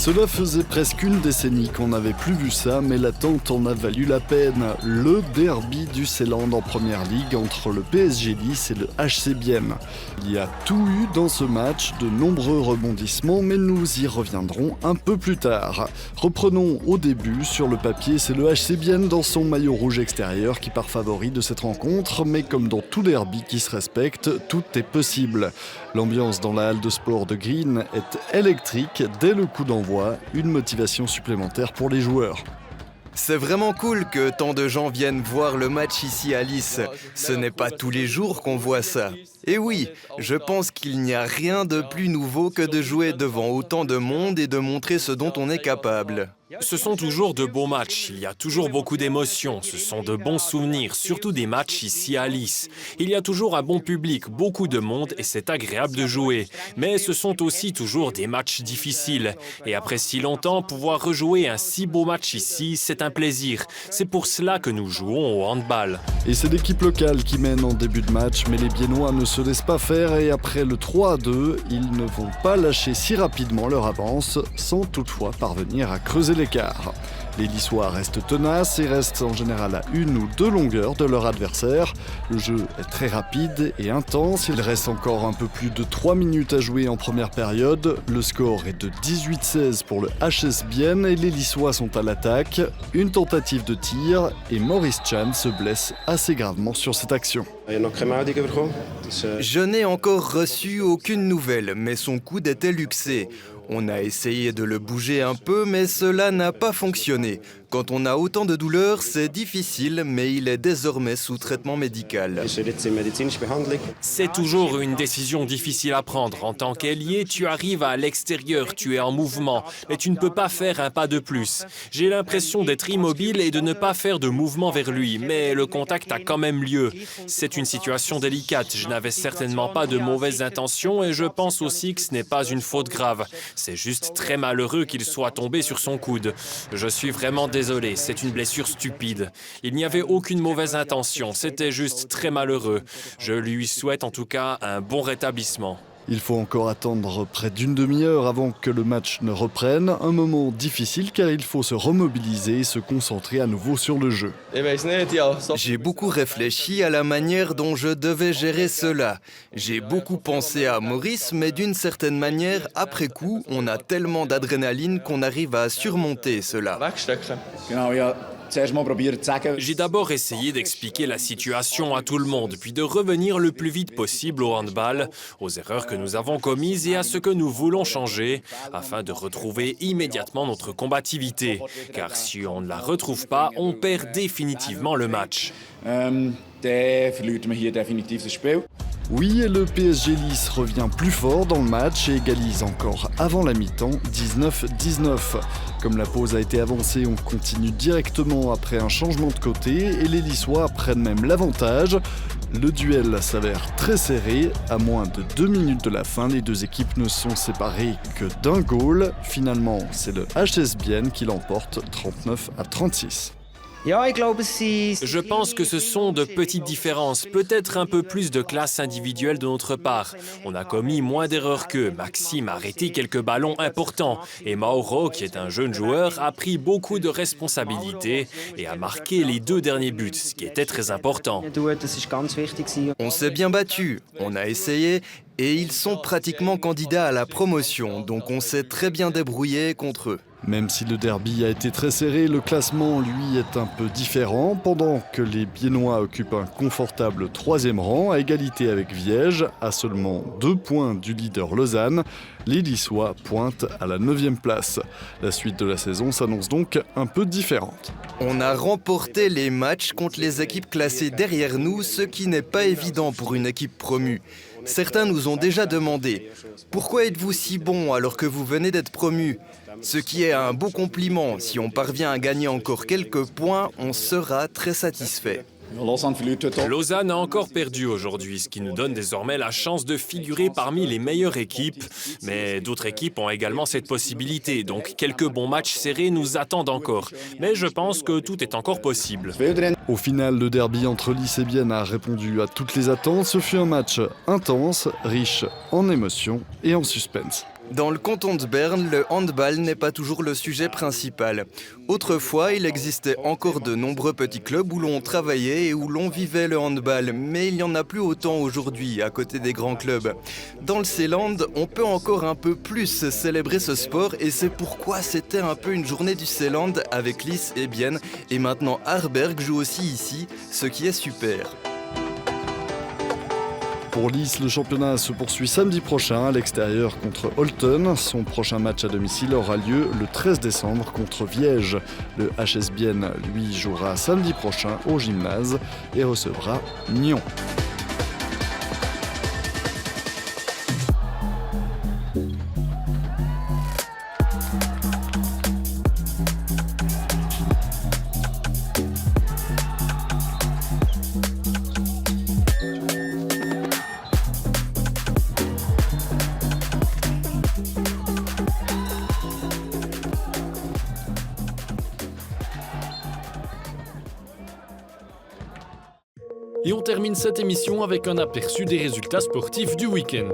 Cela faisait presque une décennie qu'on n'avait plus vu ça, mais l'attente en a valu la peine. Le derby du Seeland en première ligue entre le PSG Nice et le HC Bienne. Il y a tout eu dans ce match, de nombreux rebondissements, mais nous y reviendrons un peu plus tard. Reprenons au début, sur le papier, c'est le HC Bienne dans son maillot rouge extérieur qui part favori de cette rencontre, mais comme dans tout derby qui se respecte, tout est possible. L'ambiance dans la halle de sport de Green est électrique dès le coup d'envoi, une motivation supplémentaire pour les joueurs. C'est vraiment cool que tant de gens viennent voir le match ici à Nice. Ce n'est pas tous les jours qu'on voit ça. Et oui, je pense qu'il n'y a rien de plus nouveau que de jouer devant autant de monde et de montrer ce dont on est capable. Ce sont toujours de beaux matchs, il y a toujours beaucoup d'émotions, ce sont de bons souvenirs, surtout des matchs ici à Nice. Il y a toujours un bon public, beaucoup de monde et c'est agréable de jouer. Mais ce sont aussi toujours des matchs difficiles. Et après si longtemps, pouvoir rejouer un si beau match ici, c'est un plaisir. C'est pour cela que nous jouons au handball. Et c'est l'équipe locale qui mène en début de match, mais les Biennois ne se laissent pas faire et après le 3-2, ils ne vont pas lâcher si rapidement leur avance, sans toutefois parvenir à creuser l'écart. Les Niçois restent tenaces et restent en général à 1 ou 2 longueurs de leur adversaire. Le jeu est très rapide et intense, il reste encore un peu plus de 3 minutes à jouer en première période. Le score est de 18-16 pour le HS Bienne et les Niçois sont à l'attaque. Une tentative de tir et Maurice Chan se blesse assez gravement sur cette action. Je n'ai encore reçu aucune nouvelle, mais son coude était luxé. On a essayé de le bouger un peu, mais cela n'a pas fonctionné. Quand on a autant de douleurs, c'est difficile, mais il est désormais sous traitement médical. C'est toujours une décision difficile à prendre. En tant qu'ailier, tu arrives à l'extérieur, tu es en mouvement, mais tu ne peux pas faire un pas de plus. J'ai l'impression d'être immobile et de ne pas faire de mouvement vers lui, mais le contact a quand même lieu. C'est une situation délicate. Je n'avais certainement pas de mauvaises intentions et je pense aussi que ce n'est pas une faute grave. C'est juste très malheureux qu'il soit tombé sur son coude. Je suis vraiment désolé, c'est une blessure stupide. Il n'y avait aucune mauvaise intention, c'était juste très malheureux. Je lui souhaite en tout cas un bon rétablissement. Il faut encore attendre près d'une demi-heure avant que le match ne reprenne. Un moment difficile car il faut se remobiliser et se concentrer à nouveau sur le jeu. J'ai beaucoup réfléchi à la manière dont je devais gérer cela. J'ai beaucoup pensé à Maurice, mais d'une certaine manière, après coup, on a tellement d'adrénaline qu'on arrive à surmonter cela. J'ai d'abord essayé d'expliquer la situation à tout le monde, puis de revenir le plus vite possible au handball, aux erreurs que nous avons commises et à ce que nous voulons changer, afin de retrouver immédiatement notre combativité. Car si on ne la retrouve pas, on perd définitivement le match. Oui, et le PSG Nice revient plus fort dans le match et égalise encore avant la mi-temps, 19-19. Comme la pause a été avancée, on continue directement après un changement de côté et les Niçois prennent même l'avantage. Le duel s'avère très serré. À moins de 2 minutes de la fin, les deux équipes ne sont séparées que d'un goal. Finalement, c'est le HS Bienne qui l'emporte 39-36. Je pense que ce sont de petites différences, peut-être un peu plus de classe individuelle de notre part. On a commis moins d'erreurs qu'eux. Maxime a arrêté quelques ballons importants. Et Mauro, qui est un jeune joueur, a pris beaucoup de responsabilités et a marqué les 2 derniers buts, ce qui était très important. On s'est bien battu, on a essayé et ils sont pratiquement candidats à la promotion, donc on s'est très bien débrouillé contre eux. Même si le derby a été très serré, le classement, lui, est un peu différent. Pendant que les Biennois occupent un confortable 3e rang, à égalité avec Viège, à seulement 2 points du leader Lausanne, les Niçois pointent à la 9e place. La suite de la saison s'annonce donc un peu différente. On a remporté les matchs contre les équipes classées derrière nous, ce qui n'est pas évident pour une équipe promue. Certains nous ont déjà demandé « Pourquoi êtes-vous si bon alors que vous venez d'être promu ?» Ce qui est un beau compliment. Si on parvient à gagner encore quelques points, on sera très satisfait. Lausanne a encore perdu aujourd'hui, ce qui nous donne désormais la chance de figurer parmi les meilleures équipes. Mais d'autres équipes ont également cette possibilité, donc quelques bons matchs serrés nous attendent encore. Mais je pense que tout est encore possible. Au final, le derby entre Nice et Bienne a répondu à toutes les attentes. Ce fut un match intense, riche en émotions et en suspense. Dans le canton de Berne, le handball n'est pas toujours le sujet principal. Autrefois, il existait encore de nombreux petits clubs où l'on travaillait et où l'on vivait le handball, mais il n'y en a plus autant aujourd'hui, à côté des grands clubs. Dans le Seeland, on peut encore un peu plus célébrer ce sport et c'est pourquoi c'était un peu une journée du Seeland avec Lies et Bienne, et maintenant Harberg joue aussi ici, ce qui est super. Pour Lies, le championnat se poursuit samedi prochain à l'extérieur contre Holten. Son prochain match à domicile aura lieu le 13 décembre contre Viège. Le HS Bienne, lui, jouera samedi prochain au gymnase et recevra Nyon. Et on termine cette émission avec un aperçu des résultats sportifs du week-end.